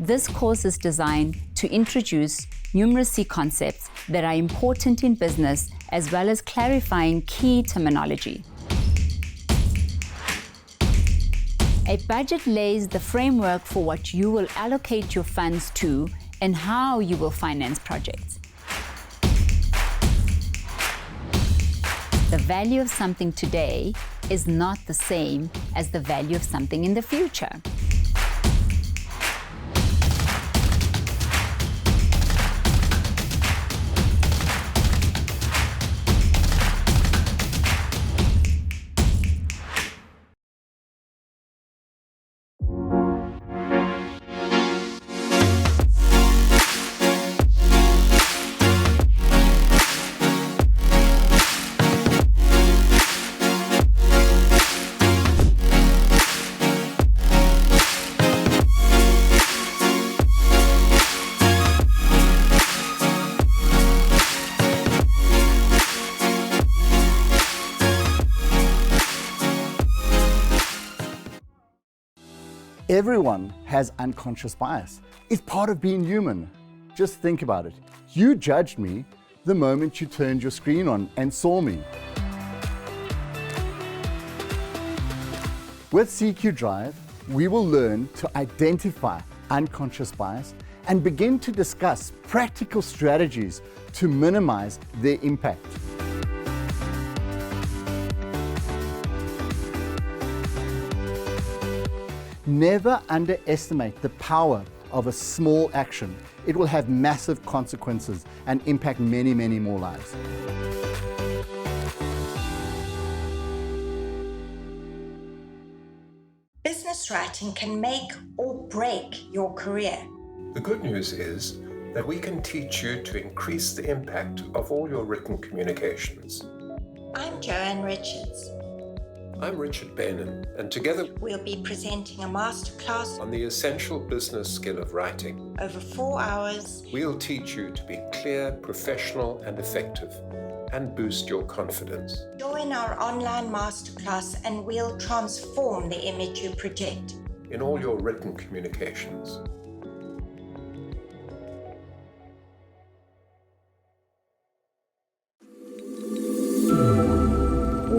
This course is designed to introduce numeracy concepts that are important in business, as well as clarifying key terminology. A budget lays the framework for what you will allocate your funds to and how you will finance projects. The value of something today is not the same as the value of something in the future. Everyone has unconscious bias. It's part of being human. Just think about it. You judged me the moment you turned your screen on and saw me. With CQ Drive, we will learn to identify unconscious bias and begin to discuss practical strategies to minimize their impact. Never underestimate the power of a small action. It will have massive consequences and impact many, many more lives. Business writing can make or break your career. The good news is that we can teach you to increase the impact of all your written communications. I'm Joanne Richards. I'm Richard Bainan, and together We'll be presenting a masterclass on the essential business skill of writing. over 4 hours. We'll teach you to be clear, professional, and effective, and boost your confidence. Join our online masterclass and we'll transform the image you project. In all your written communications.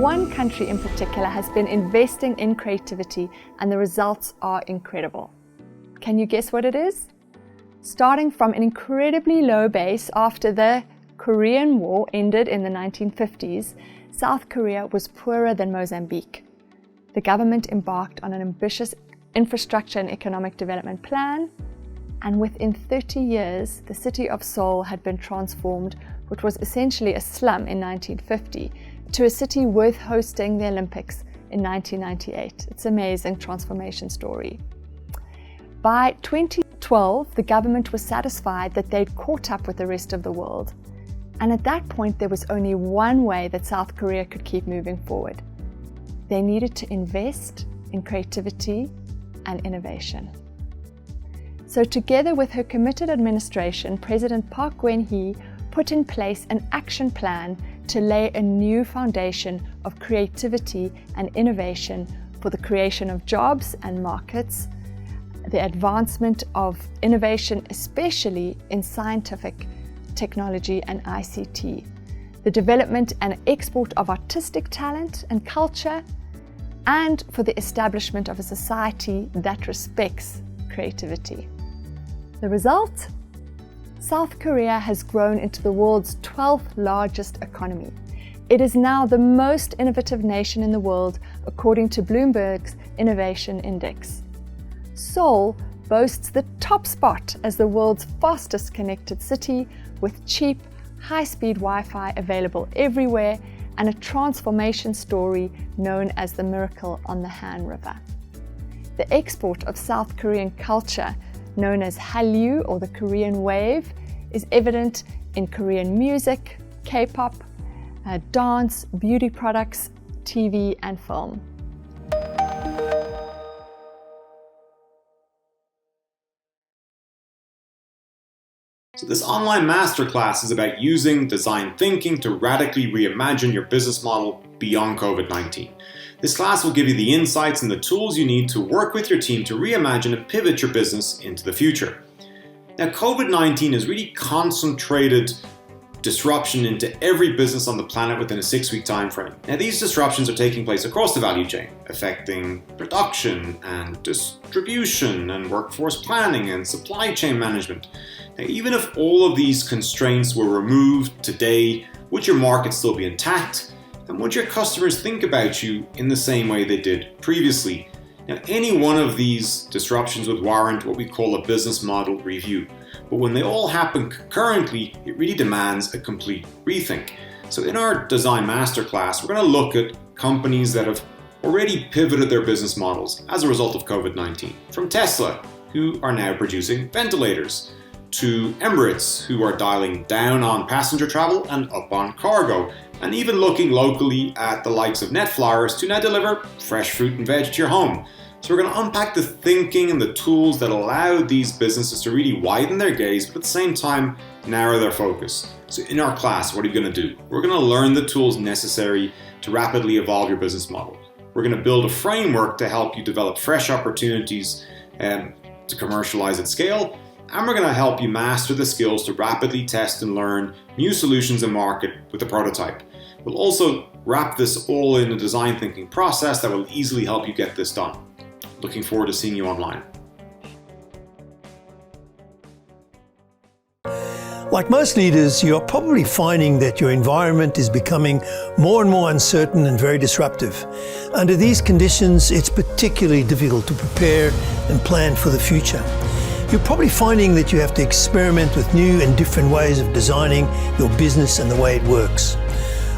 One country in particular has been investing in creativity and the results are incredible. Can you guess what it is? Starting from an incredibly low base after the Korean War ended in the 1950s, South Korea was poorer than Mozambique. The government embarked on an ambitious infrastructure and economic development plan, and within 30 years, the city of Seoul had been transformed, which was essentially a slum in 1950, to a city worth hosting the Olympics in 1998. It's an amazing transformation story. By 2012, the government was satisfied that they'd caught up with the rest of the world. And at that point, there was only one way that South Korea could keep moving forward. They needed to invest in creativity and innovation. So together with her committed administration, President Park Geun-hye put in place an action plan to lay a new foundation of creativity and innovation for the creation of jobs and markets, the advancement of innovation, especially in scientific technology and ICT, the development and export of artistic talent and culture, and for the establishment of a society that respects creativity. The result? South Korea has grown into the world's 12th largest economy. It is now the most innovative nation in the world, according to Bloomberg's Innovation Index. Seoul boasts the top spot as the world's fastest connected city, with cheap, high-speed Wi-Fi available everywhere, and a transformation story known as the Miracle on the Han River. The export of South Korean culture, known as Hallyu or the Korean Wave, is evident in Korean music, K-pop, dance, beauty products, TV and film. So this online masterclass is about using design thinking to radically reimagine your business model beyond COVID-19. This class will give you the insights and the tools you need to work with your team to reimagine and pivot your business into the future. Now, COVID-19 has really concentrated disruption into every business on the planet within a 6-week time frame. Now, these disruptions are taking place across the value chain, affecting production and distribution and workforce planning and supply chain management. Now, even if all of these constraints were removed today, would your market still be intact? And would your customers think about you in the same way they did previously? Now, any one of these disruptions would warrant what we call a business model review. But when they all happen concurrently, it really demands a complete rethink. So in our Design Masterclass, we're going to look at companies that have already pivoted their business models as a result of COVID-19. From Tesla, who are now producing ventilators, to Emirates, who are dialing down on passenger travel and up on cargo, and even looking locally at the likes of Netflyers to now deliver fresh fruit and veg to your home. So we're going to unpack the thinking and the tools that allow these businesses to really widen their gaze, but at the same time narrow their focus. So in our class, what are you going to do? We're going to learn the tools necessary to rapidly evolve your business model. We're going to build a framework to help you develop fresh opportunities to commercialize at scale. And we're going to help you master the skills to rapidly test and learn new solutions in market with a prototype. We'll also wrap this all in a design thinking process that will easily help you get this done. Looking forward to seeing you online. Like most leaders, you're probably finding that your environment is becoming more and more uncertain and very disruptive. Under these conditions, it's particularly difficult to prepare and plan for the future. You're probably finding that you have to experiment with new and different ways of designing your business and the way it works.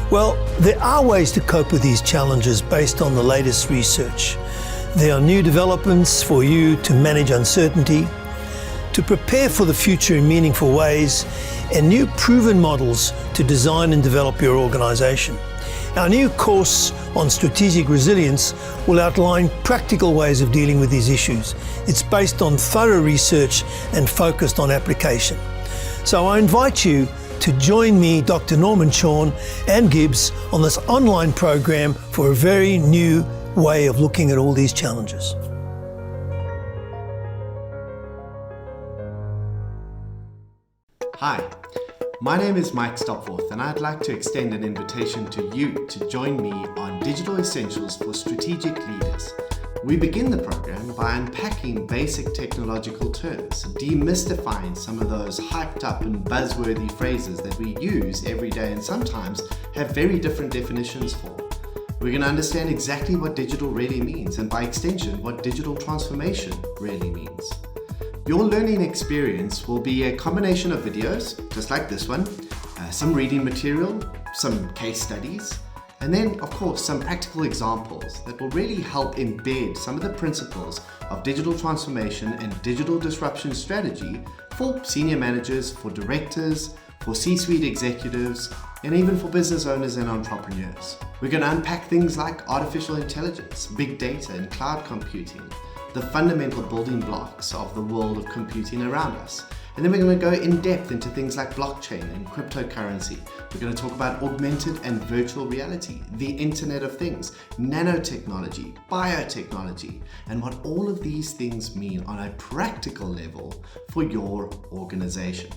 Well, there are ways to cope with these challenges based on the latest research. There are new developments for you to manage uncertainty, to prepare for the future in meaningful ways, and new proven models to design and develop your organisation. Our new course on strategic resilience will outline practical ways of dealing with these issues. It's based on thorough research and focused on application. So I invite you to join me, Dr. Norman Shawn and Gibbs, on this online program for a very new way of looking at all these challenges. Hi, my name is Mike Stopforth, and I'd like to extend an invitation to you to join me on Digital Essentials for Strategic Leaders. We begin the program by unpacking basic technological terms, demystifying some of those hyped up and buzzworthy phrases that we use every day and sometimes have very different definitions for. We're going to understand exactly what digital really means, and by extension, what digital transformation really means. Your learning experience will be a combination of videos, just like this one, some reading material, some case studies, and then, of course, some practical examples that will really help embed some of the principles of digital transformation and digital disruption strategy for senior managers, for directors, for C-suite executives, and even for business owners and entrepreneurs. We're going to unpack things like artificial intelligence, big data, and cloud computing, the fundamental building blocks of the world of computing around us. And then we're going to go in depth into things like blockchain and cryptocurrency. We're going to talk about augmented and virtual reality, the Internet of Things, nanotechnology, biotechnology, and what all of these things mean on a practical level for your organization.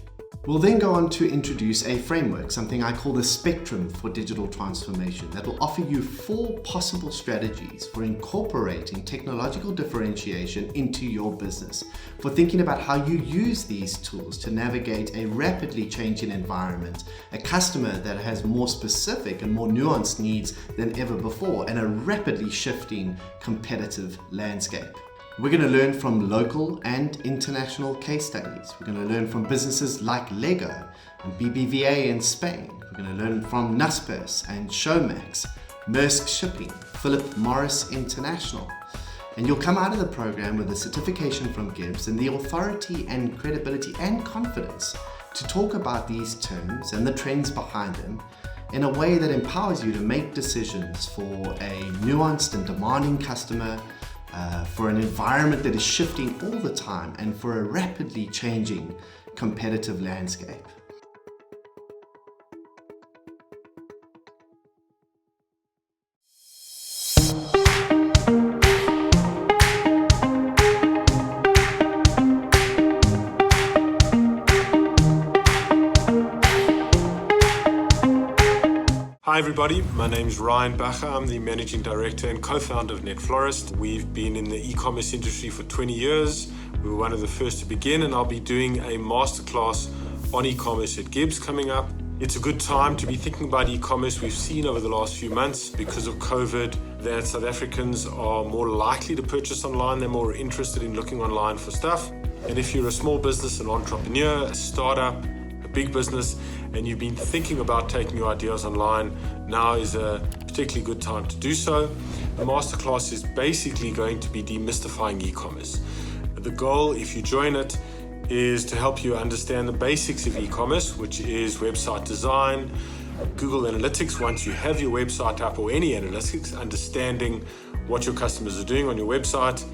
We'll then go on to introduce a framework, something I call the spectrum for digital transformation, that will offer you 4 possible strategies for incorporating technological differentiation into your business, for thinking about how you use these tools to navigate a rapidly changing environment, a customer that has more specific and more nuanced needs than ever before, and a rapidly shifting competitive landscape. We're going to learn from local and international case studies. We're going to learn from businesses like Lego and BBVA in Spain. We're going to learn from Naspers and Showmax, Maersk Shipping, Philip Morris International. And you'll come out of the program with a certification from Gibbs and the authority and credibility and confidence to talk about these terms and the trends behind them in a way that empowers you to make decisions for a nuanced and demanding customer, for an environment that is shifting all the time, and for a rapidly changing competitive landscape. Hi everybody, my name's Ryan Bacher. I'm the Managing Director and co-founder of NetFlorist. We've been in the e-commerce industry for 20 years. We were one of the first to begin, and I'll be doing a masterclass on e-commerce at Gibbs coming up. It's a good time to be thinking about e-commerce. We've seen over the last few months, because of COVID, that South Africans are more likely to purchase online. They're more interested in looking online for stuff. And if you're a small business, an entrepreneur, a startup, a big business, and you've been thinking about taking your ideas online, now is a particularly good time to do so. The masterclass is basically going to be demystifying e-commerce. The goal, if you join it, is to help you understand the basics of e-commerce, which is website design, Google Analytics once you have your website up, or any analytics, understanding what your customers are doing on your website.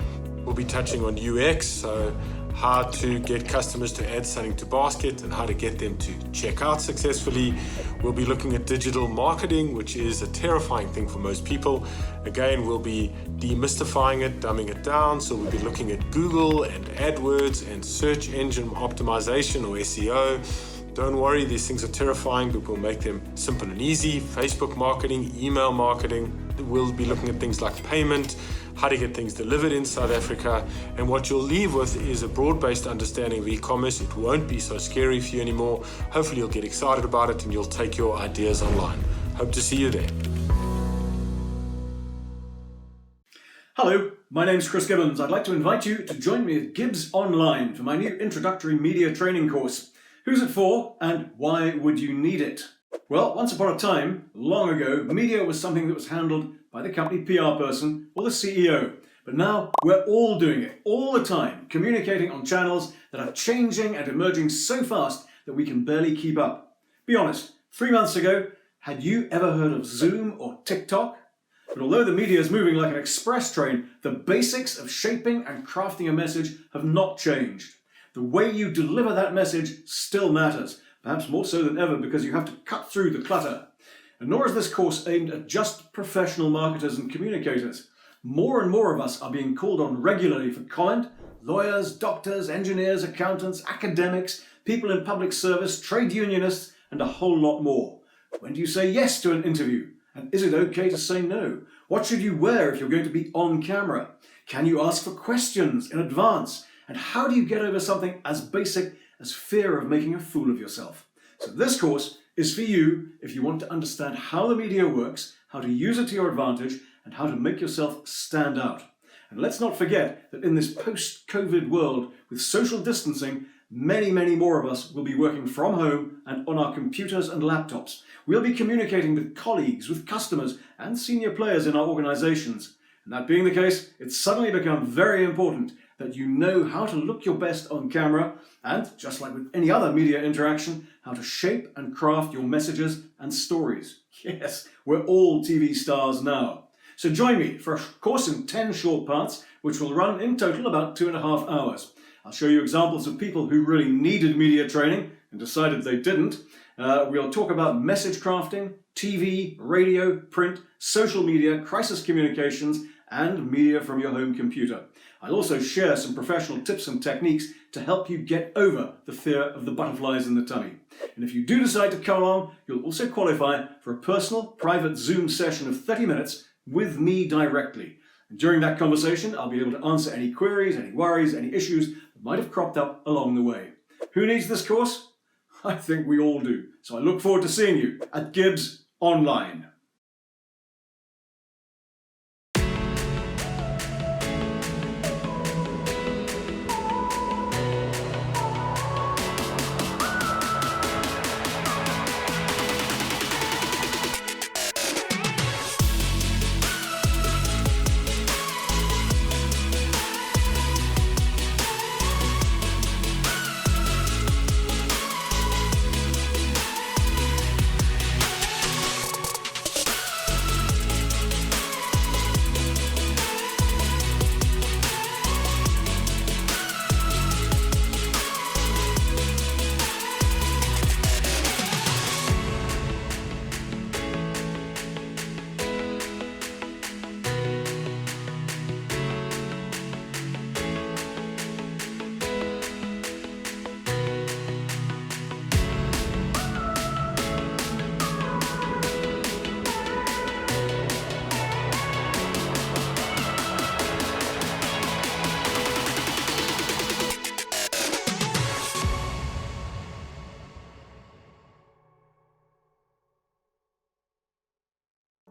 We'll be touching on UX, so how to get customers to add something to basket and how to get them to check out successfully. We'll be looking at digital marketing, which is a terrifying thing for most people. Again, we'll be demystifying it, dumbing it down. So we'll be looking at Google and AdWords and search engine optimization, or SEO. Don't worry, these things are terrifying, but we'll make them simple and easy. Facebook marketing, email marketing. We'll be looking at things like payment, how to get things delivered in South Africa, and what you'll leave with is a broad-based understanding of e-commerce. It won't be so scary for you anymore. Hopefully you'll get excited about it and you'll take your ideas online. Hope to see you there. Hello, my name's Chris Gibbons. I'd like to invite you to join me at Gibbs Online for my new introductory media training course. Who's it for, and why would you need it? Well, once upon a time, long ago, media was something that was handled by the company PR person or the CEO. But now we're all doing it, all the time, communicating on channels that are changing and emerging so fast that we can barely keep up. Be honest, 3 months ago, had you ever heard of Zoom or TikTok? But although the media is moving like an express train, the basics of shaping and crafting a message have not changed. The way you deliver that message still matters, perhaps more so than ever, because you have to cut through the clutter. And nor is this course aimed at just professional marketers and communicators. More and more of us are being called on regularly for comment: lawyers, doctors, engineers, accountants, academics, people in public service, trade unionists, and a whole lot more. When do you say yes to an interview? And is it okay to say no? What should you wear if you're going to be on camera? Can you ask for questions in advance? And how do you get over something as basic as fear of making a fool of yourself? So this course is for you if you want to understand how the media works, how to use it to your advantage, and how to make yourself stand out. And let's not forget that in this post-COVID world with social distancing, many more of us will be working from home and on our computers and laptops. We'll be communicating with colleagues, with customers, and senior players in our organizations. And that being the case, it's suddenly become very important that you know how to look your best on camera, and, just like with any other media interaction, how to shape and craft your messages and stories. Yes, we're all TV stars now. So join me for a course in 10 short parts, which will run in total about 2.5 hours. I'll show you examples of people who really needed media training and decided they didn't. We'll talk about message crafting, TV, radio, print, social media, crisis communications, and media from your home computer. I'll also share some professional tips and techniques to help you get over the fear of the butterflies in the tummy. And if you do decide to come along, you'll also qualify for a personal, private Zoom session of 30 minutes with me directly. And during that conversation, I'll be able to answer any queries, any worries, any issues that might have cropped up along the way. Who needs this course? I think we all do. So I look forward to seeing you at Gibbs Online.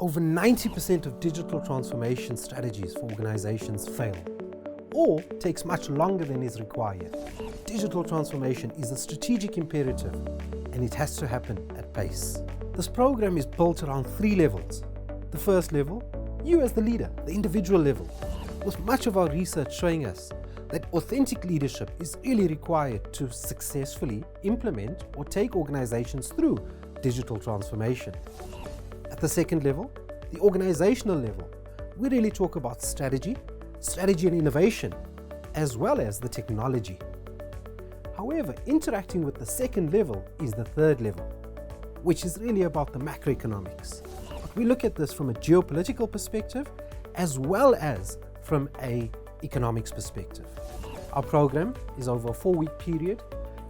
Over 90% of digital transformation strategies for organizations fail, or takes much longer than is required. Digital transformation is a strategic imperative, and it has to happen at pace. This program is built around 3 levels. The first level, you as the leader, the individual level, with much of our research showing us that authentic leadership is really required to successfully implement or take organizations through digital transformation. At the second level, the organizational level, we really talk about strategy and innovation, as well as the technology. However, interacting with the second level is the third level, which is really about the macroeconomics. But we look at this from a geopolitical perspective, as well as from an economics perspective. Our program is over a 4-week period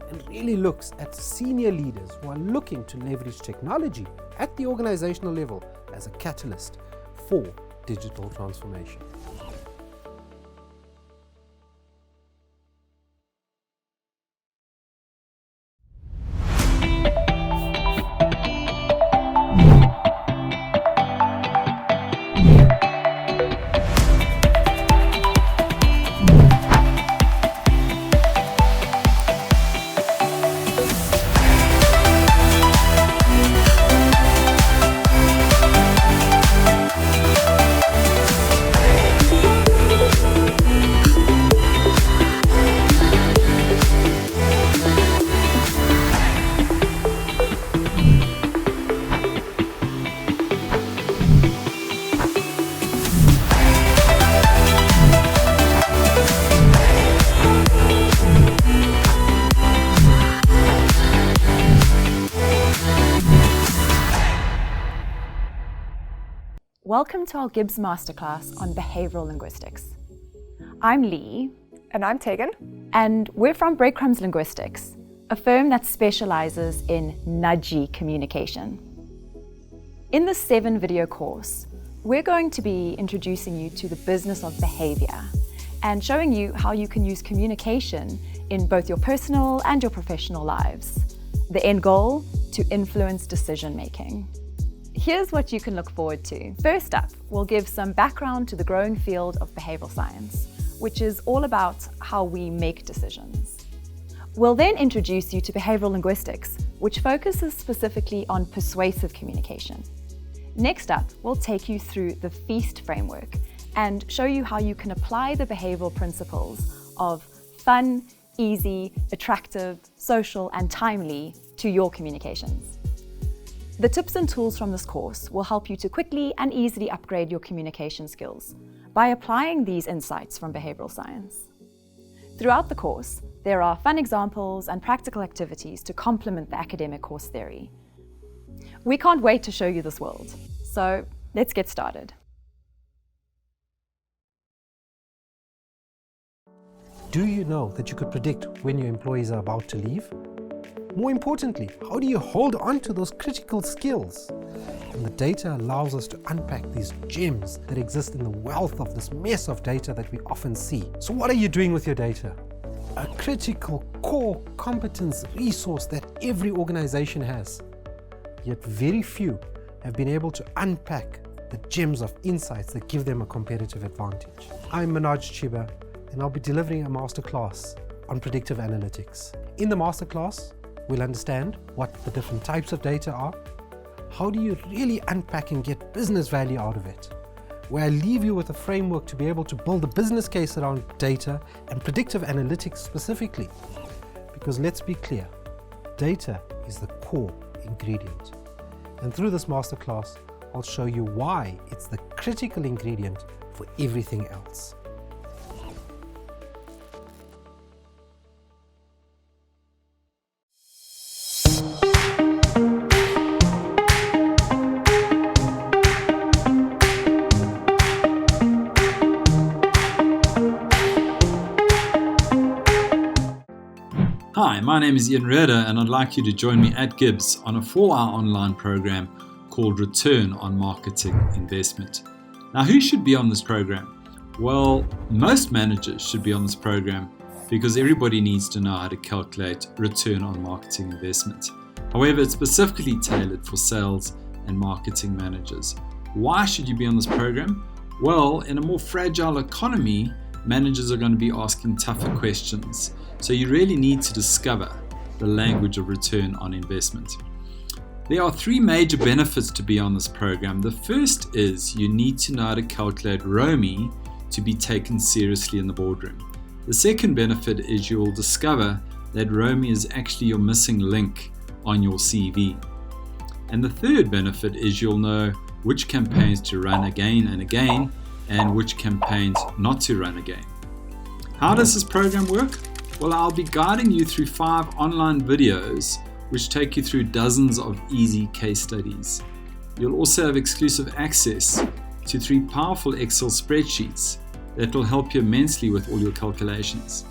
and really looks at senior leaders who are looking to leverage technology at the organizational level as a catalyst for digital transformation. Welcome to our Gibbs Masterclass on Behavioral Linguistics. I'm Lee. And I'm Tegan. And we're from Breadcrumbs Linguistics, a firm that specializes in nudgy communication. In this 7-video course, we're going to be introducing you to the business of behavior and showing you how you can use communication in both your personal and your professional lives. The end goal, to influence decision making. Here's what you can look forward to. First up, we'll give some background to the growing field of behavioral science, which is all about how we make decisions. We'll then introduce you to behavioral linguistics, which focuses specifically on persuasive communication. Next up, we'll take you through the FEAST framework and show you how you can apply the behavioral principles of fun, easy, attractive, social, and timely to your communications. The tips and tools from this course will help you to quickly and easily upgrade your communication skills by applying these insights from behavioral science. Throughout the course, there are fun examples and practical activities to complement the academic course theory. We can't wait to show you this world, so let's get started. Do you know that you could predict when your employees are about to leave? More importantly, how do you hold on to those critical skills? And the data allows us to unpack these gems that exist in the wealth of this mess of data that we often see. So what are you doing with your data? A critical core competence resource that every organization has. Yet very few have been able to unpack the gems of insights that give them a competitive advantage. I'm Manoj Chiba, and I'll be delivering a masterclass on predictive analytics. In the masterclass, we'll understand what the different types of data are, how do you really unpack and get business value out of it, where I leave you with a framework to be able to build a business case around data and predictive analytics specifically. Because let's be clear, data is the core ingredient. And through this masterclass, I'll show you why it's the critical ingredient for everything else. Hi, my name is Ian Reda, and I'd like you to join me at Gibbs on a 4-hour online program called Return on Marketing Investment. Now, who should be on this program? Well, most managers should be on this program because everybody needs to know how to calculate return on marketing investment. However, it's specifically tailored for sales and marketing managers Why should you be on this program? Well, in a more fragile economy, managers are going to be asking tougher questions. So you really need to discover the language of return on investment. There are 3 major benefits to be on this program. The first is you need to know how to calculate ROMI to be taken seriously in the boardroom. The second benefit is you will discover that ROMI is actually your missing link on your CV. And the third benefit is you'll know which campaigns to run again and again and which campaigns not to run again. How does this program work? Well, I'll be guiding you through 5 online videos which take you through dozens of easy case studies. You'll also have exclusive access to 3 powerful Excel spreadsheets that will help you immensely with all your calculations.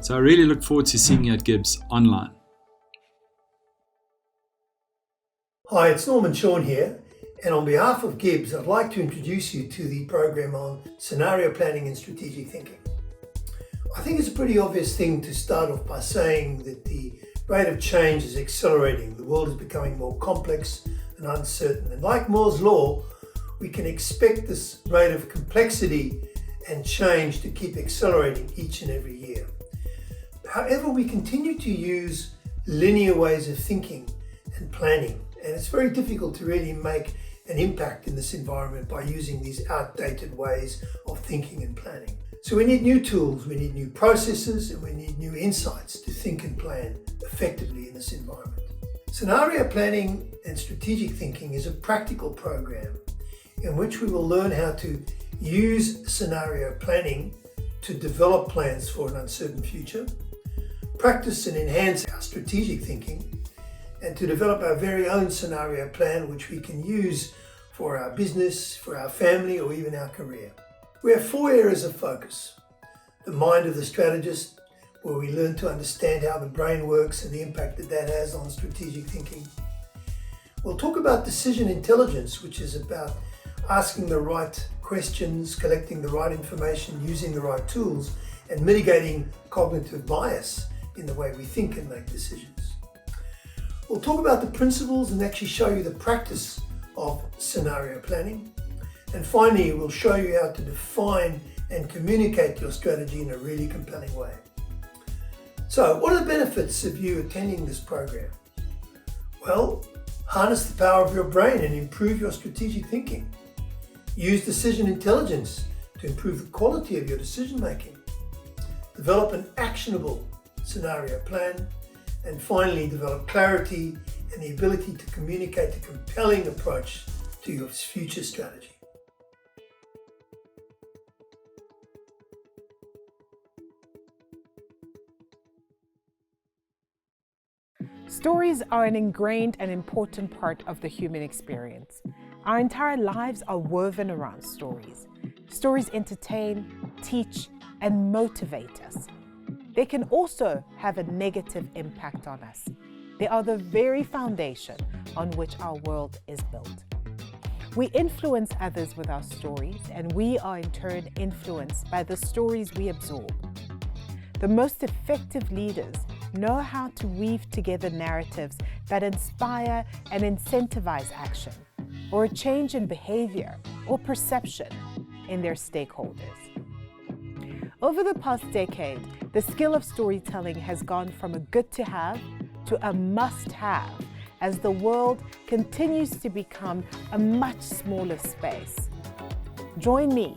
So I really look forward to seeing you at Gibbs online. Hi, it's Norman Shawn here, and on behalf of Gibbs, I'd like to introduce you to the program on scenario planning and strategic thinking. I think it's a pretty obvious thing to start off by saying that the rate of change is accelerating. The world is becoming more complex and uncertain, and like Moore's law, we can expect this rate of complexity and change to keep accelerating each and every year. However, we continue to use linear ways of thinking and planning, and it's very difficult to really make an impact in this environment by using these outdated ways of thinking and planning. So we need new tools, we need new processes, and we need new insights to think and plan effectively in this environment. Scenario planning and strategic thinking is a practical program in which we will learn how to use scenario planning to develop plans for an uncertain future, practice and enhance our strategic thinking, and to develop our very own scenario plan which we can use for our business, for our family, or even our career. We have 4 areas of focus: the mind of the strategist, where we learn to understand how the brain works and the impact that that has on strategic thinking. We'll talk about decision intelligence, which is about asking the right questions, collecting the right information, using the right tools, and mitigating cognitive bias in the way we think and make decisions. We'll talk about the principles and actually show you the practice of scenario planning. And finally, we'll show you how to define and communicate your strategy in a really compelling way. So, what are the benefits of you attending this program? Well, harness the power of your brain and improve your strategic thinking. Use decision intelligence to improve the quality of your decision making. Develop an actionable scenario plan. And finally, develop clarity and the ability to communicate a compelling approach to your future strategy. Stories are an ingrained and important part of the human experience. Our entire lives are woven around stories. Stories entertain, teach, and motivate us. They can also have a negative impact on us. They are the very foundation on which our world is built. We influence others with our stories, and we are in turn influenced by the stories we absorb. The most effective leaders know how to weave together narratives that inspire and incentivize action, or a change in behavior or perception in their stakeholders. Over the past decade, the skill of storytelling has gone from a good to have to a must have as the world continues to become a much smaller space. Join me,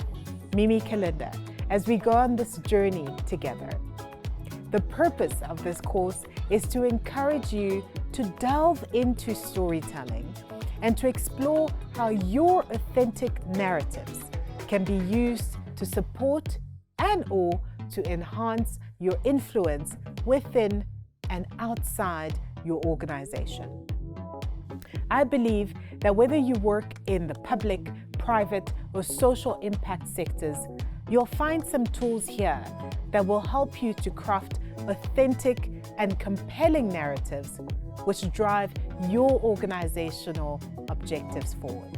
Mimi Kalinda, as we go on this journey together. The purpose of this course is to encourage you to delve into storytelling and to explore how your authentic narratives can be used to support and/or to enhance your influence within and outside your organization. I believe that whether you work in the public, private, or social impact sectors, you'll find some tools here that will help you to craft authentic and compelling narratives which drive your organizational objectives forward.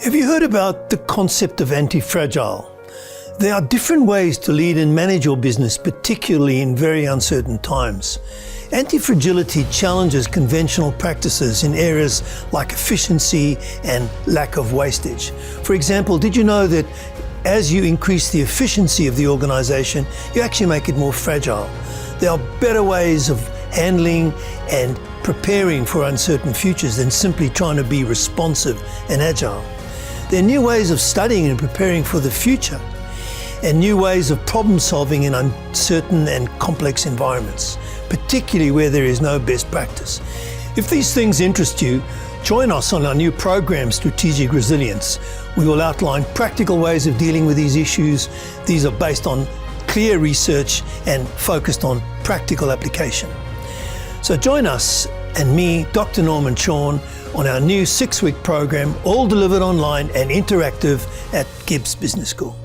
Have you heard about the concept of anti-fragile? There are different ways to lead and manage your business, particularly in very uncertain times. Anti-fragility challenges conventional practices in areas like efficiency and lack of wastage. For example, did you know that as you increase the efficiency of the organization, you actually make it more fragile? There are better ways of handling and preparing for uncertain futures than simply trying to be responsive and agile. There are new ways of studying and preparing for the future, and new ways of problem solving in uncertain and complex environments, particularly where there is no best practice. If these things interest you, join us on our new program, Strategic Resilience. We will outline practical ways of dealing with these issues. These are based on clear research and focused on practical application. So join us and me, Dr. Norman Shawn, on our new 6-week program, all delivered online and interactive at Gibbs Business School.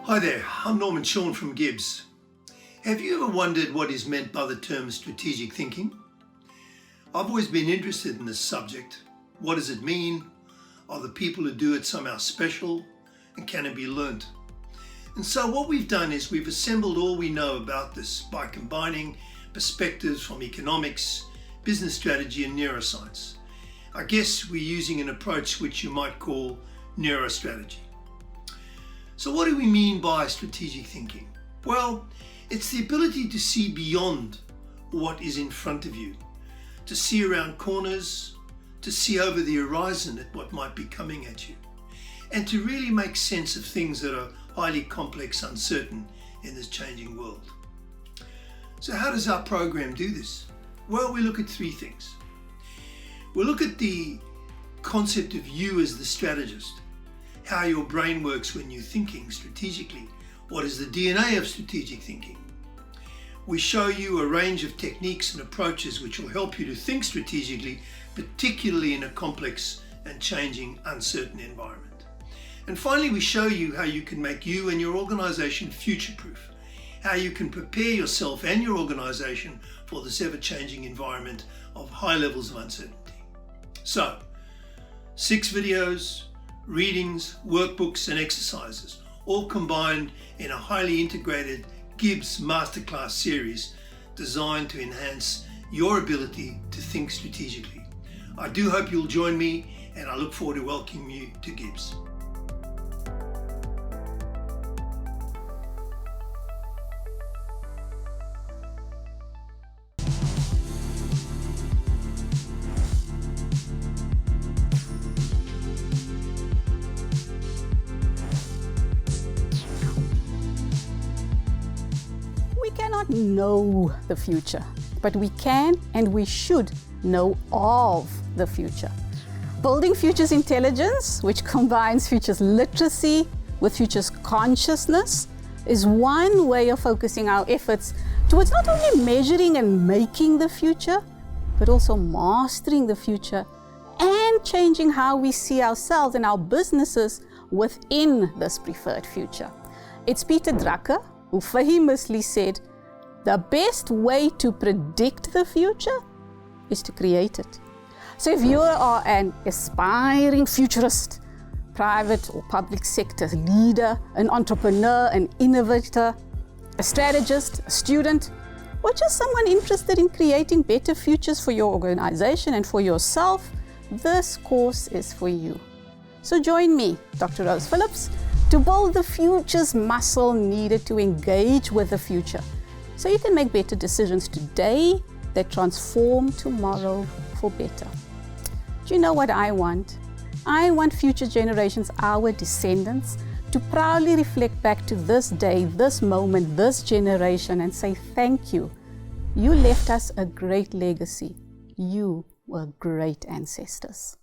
Hi there, I'm Norman Shawn from Gibbs. Have you ever wondered what is meant by the term strategic thinking? I've always been interested in this subject. What does it mean? Are the people who do it somehow special? And can it be learnt? And so what we've done is we've assembled all we know about this by combining perspectives from economics, business strategy and neuroscience. I guess we're using an approach which you might call neurostrategy. So what do we mean by strategic thinking? Well, it's the ability to see beyond what is in front of you, to see around corners, to see over the horizon at what might be coming at you, and to really make sense of things that are highly complex, uncertain in this changing world. So how does our program do this? Well, we look at 3 things. We look at the concept of you as the strategist, how your brain works when you're thinking strategically. What is the DNA of strategic thinking? We show you a range of techniques and approaches which will help you to think strategically, particularly in a complex and changing, uncertain environment. And finally, we show you how you can make you and your organization future-proof, how you can prepare yourself and your organization for this ever-changing environment of high levels of uncertainty. So, 6 videos, readings, workbooks and exercises, all combined in a highly integrated Gibbs Masterclass series designed to enhance your ability to think strategically. I do hope you'll join me, and I look forward to welcoming you to Gibbs. Know the future, but we can and we should know of the future. Building futures intelligence, which combines futures literacy with futures consciousness, is one way of focusing our efforts towards not only measuring and making the future, but also mastering the future and changing how we see ourselves and our businesses within this preferred future. It's Peter Drucker who famously said, the best way to predict the future is to create it. So if you are an aspiring futurist, private or public sector leader, an entrepreneur, an innovator, a strategist, a student, or just someone interested in creating better futures for your organization and for yourself, this course is for you. So join me, Dr. Rose Phillips, to build the futures muscle needed to engage with the future, so you can make better decisions today that transform tomorrow for better. Do you know what I want? I want future generations, our descendants, to proudly reflect back to this day, this moment, this generation and say thank you. You left us a great legacy. You were great ancestors.